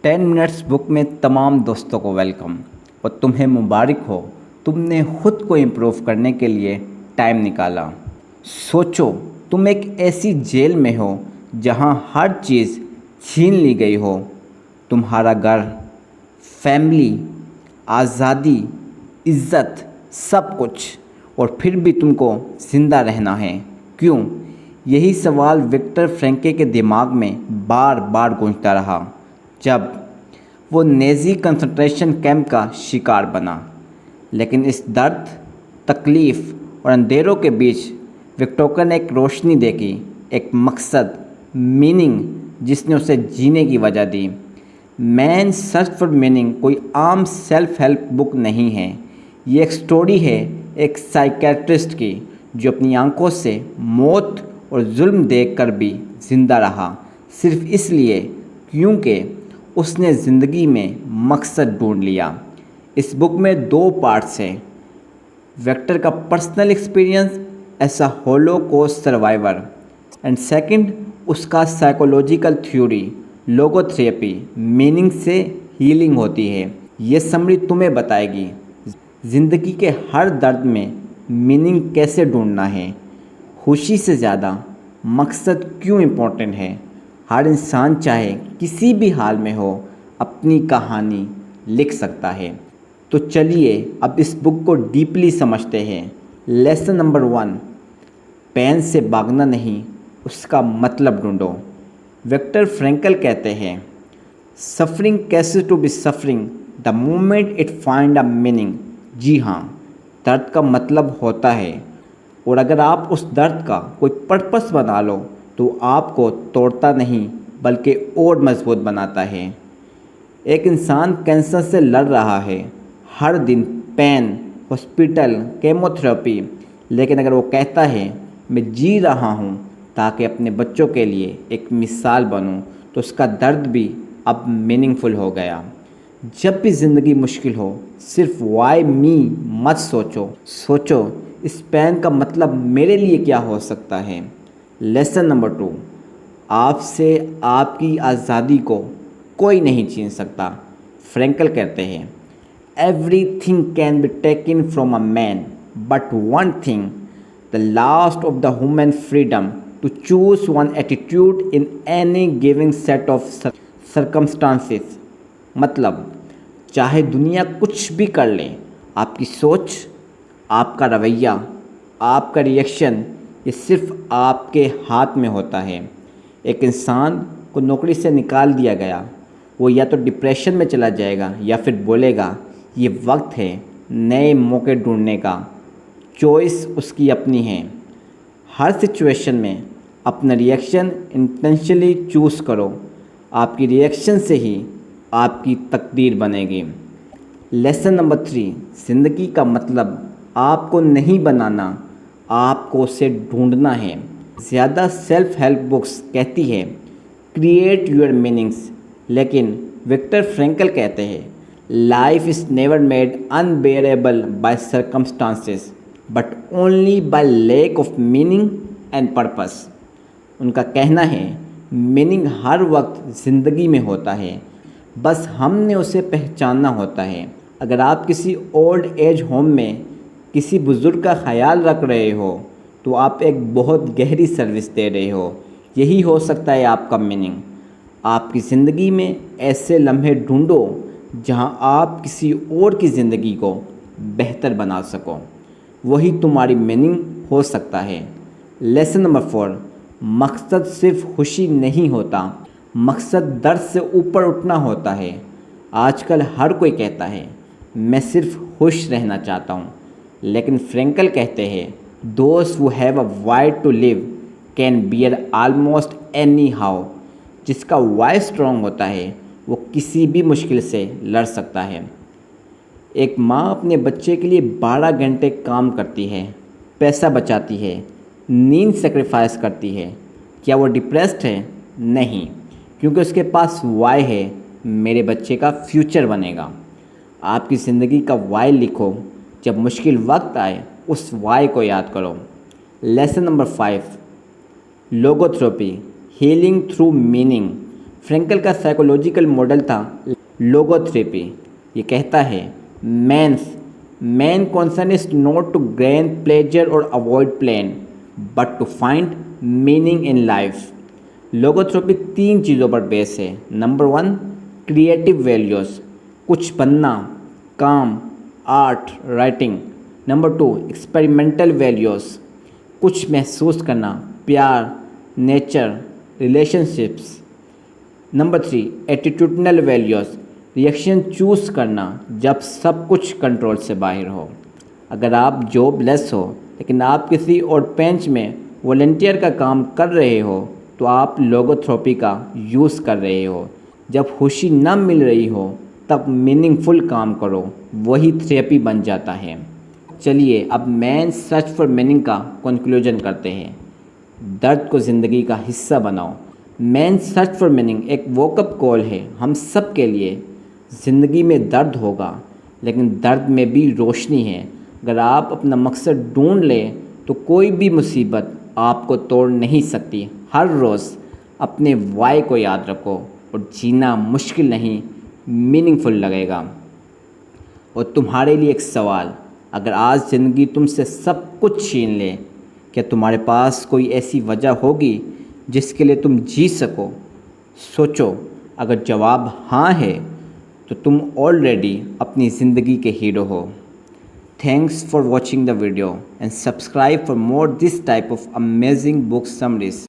10 minutes بک میں تمام دوستوں کو ویلکم اور تمہیں مبارک ہو، تم نے خود کو امپروو کرنے کے لیے ٹائم نکالا۔ سوچو تم ایک ایسی جیل میں ہو جہاں ہر چیز چھین لی گئی ہو، تمہارا گھر، فیملی، آزادی، عزت، سب کچھ، اور پھر بھی تم کو زندہ رہنا ہے۔ کیوں؟ یہی سوال وکٹر فرینکل کے دماغ میں بار بار گونجتا رہا جب وہ نیزی کنسنٹریشن کیمپ کا شکار بنا۔ لیکن اس درد، تکلیف اور اندھیروں کے بیچ وکٹور نے ایک روشنی دیکھی، ایک مقصد، میننگ، جس نے اسے جینے کی وجہ دی۔ مین سرچ فار میننگ کوئی عام سیلف ہیلپ بک نہیں ہے، یہ ایک سٹوری ہے ایک سائیکیٹرسٹ کی جو اپنی آنکھوں سے موت اور ظلم دیکھ کر بھی زندہ رہا، صرف اس لیے کیونکہ اس نے زندگی میں مقصد ڈھونڈ لیا۔ اس بک میں 2 پارٹس ہیں: وکٹر کا personal experience as a Holocaust survivor, and second اس کا psychological theory, logo therapy, meaning سے ہیلنگ ہوتی ہے۔ یہ سمری تمہیں بتائے گی زندگی کے ہر درد میں میننگ کیسے ڈھونڈنا ہے، خوشی سے زیادہ مقصد کیوں امپورٹنٹ ہے۔ ہر انسان چاہے کسی بھی حال میں ہو اپنی کہانی لکھ سکتا ہے۔ تو چلیے اب اس بک کو ڈیپلی سمجھتے ہیں۔ لیسن نمبر 1، پین سے بھاگنا نہیں، اس کا مطلب ڈھونڈو۔ وکٹر فرینکل کہتے ہیں suffering ceases to be suffering the moment it find a meaning. جی ہاں، درد کا مطلب ہوتا ہے، اور اگر آپ اس درد کا کوئی پرپس بنا لو تو آپ کو توڑتا نہیں بلکہ اور مضبوط بناتا ہے۔ ایک انسان کینسر سے لڑ رہا ہے، ہر دن پین، ہاسپٹل، کیمو تھراپی، لیکن اگر وہ کہتا ہے میں جی رہا ہوں تاکہ اپنے بچوں کے لیے ایک مثال بنوں، تو اس کا درد بھی اب میننگ فل ہو گیا۔ جب بھی زندگی مشکل ہو صرف وائی می مت سوچو اس پین کا مطلب میرے لیے کیا ہو سکتا ہے۔ لیسن نمبر 2، آپ سے آپ کی آزادی کو کوئی نہیں چھین سکتا۔ فرینکل کہتے ہیں everything can be taken from a man but one thing, the last of the human freedom to choose one attitude in any giving set of circumstances. مطلب چاہے دنیا کچھ بھی کر لے، آپ کی سوچ، آپ کا رویہ، آپ کا ریئیکشن، یہ صرف آپ کے ہاتھ میں ہوتا ہے۔ ایک انسان کو نوکری سے نکال دیا گیا، وہ یا تو ڈپریشن میں چلا جائے گا یا پھر بولے گا یہ وقت ہے نئے موقع ڈھونڈنے کا۔ چوائس اس کی اپنی ہے۔ ہر سچویشن میں اپنا ریئیکشن انٹینشنلی چوز کرو، آپ کی ریئیکشن سے ہی آپ کی تقدیر بنے گی۔ لیسن نمبر 3، زندگی کا مطلب آپ کو نہیں بنانا، آپ کو اسے ڈھونڈنا ہے۔ زیادہ سیلف ہیلپ بکس کہتی ہے کریٹ یور میننگس، لیکن وکٹر فرینکل کہتے ہیں life is never made unbearable by circumstances but only by lack of meaning and purpose. ان کا کہنا ہے میننگ ہر وقت زندگی میں ہوتا ہے، بس ہم نے اسے پہچاننا ہوتا ہے۔ اگر آپ کسی اولڈ ایج ہوم میں کسی بزرگ کا خیال رکھ رہے ہو تو آپ ایک بہت گہری سروس دے رہے ہو، یہی ہو سکتا ہے آپ کا میننگ۔ آپ کی زندگی میں ایسے لمحے ڈھونڈو جہاں آپ کسی اور کی زندگی کو بہتر بنا سکو، وہی تمہاری میننگ ہو سکتا ہے۔ لیسن نمبر 4، مقصد صرف خوشی نہیں ہوتا، مقصد درد سے اوپر اٹھنا ہوتا ہے۔ آج کل ہر کوئی کہتا ہے میں صرف خوش رہنا چاہتا ہوں، لیکن فرینکل کہتے ہیں those who have a why to live can bear almost any how. جس کا وائی اسٹرانگ ہوتا ہے وہ کسی بھی مشکل سے لڑ سکتا ہے۔ ایک ماں اپنے بچے کے لیے 12 گھنٹے کام کرتی ہے، پیسہ بچاتی ہے، نیند سیکریفائس کرتی ہے۔ کیا وہ ڈپریسڈ ہے؟ نہیں، کیونکہ اس کے پاس وائی ہے، میرے بچے کا فیوچر بنے گا۔ آپ کی زندگی کا وائی لکھو، جب مشکل وقت آئے اس وائی کو یاد کرو۔ Lesson number 5، logo therapy, healing through meaning. Frankl کا سائیکولوجیکل ماڈل تھا لوگو تھراپی. یہ کہتا ہے main concern is not to gain pleasure or avoid pain but to find meaning in life. Logo therapy 3 چیزوں پر بیس ہے. نمبر 1 کریٹیو ویلیوز، کچھ بننا، کام، art, writing. Number 2 experimental values, کچھ محسوس کرنا، پیار، nature, relationships. Number 3 attitudinal values, reaction choose کرنا جب سب کچھ کنٹرول سے باہر ہو. اگر آپ جاب لیس ہو لیکن آپ کسی اور بینچ میں والنٹیئر کا کام کر رہے ہو تو آپ لوگو تھراپی کا یوز کر رہے ہو. جب خوشی نہ مل رہی ہو تب میننگ فل کام کرو، وہی تھراپی بن جاتا ہے. چلیے اب مین سرچ فار میننگ کا کنکلوژن کرتے ہیں. درد کو زندگی کا حصہ بناؤ. مین سرچ فار میننگ ایک ووک اپ کال ہے ہم سب کے لیے. زندگی میں درد ہوگا لیکن درد میں بھی روشنی ہے. اگر آپ اپنا مقصد ڈھونڈ لیں تو کوئی بھی مصیبت آپ کو توڑ نہیں سکتی. ہر روز اپنے وائی کو یاد رکھو اور جینا مشکل نہیں، میننگ فل لگے گا. اور تمہارے لیے ایک سوال، اگر آج زندگی تم سے سب کچھ چھین لے، کیا تمہارے پاس کوئی ایسی وجہ ہوگی جس کے لیے تم جی سکو؟ سوچو، اگر جواب ہاں ہے تو تم آلریڈی اپنی زندگی کے hero who. Thanks for watching the video and subscribe for more this type of amazing book summaries.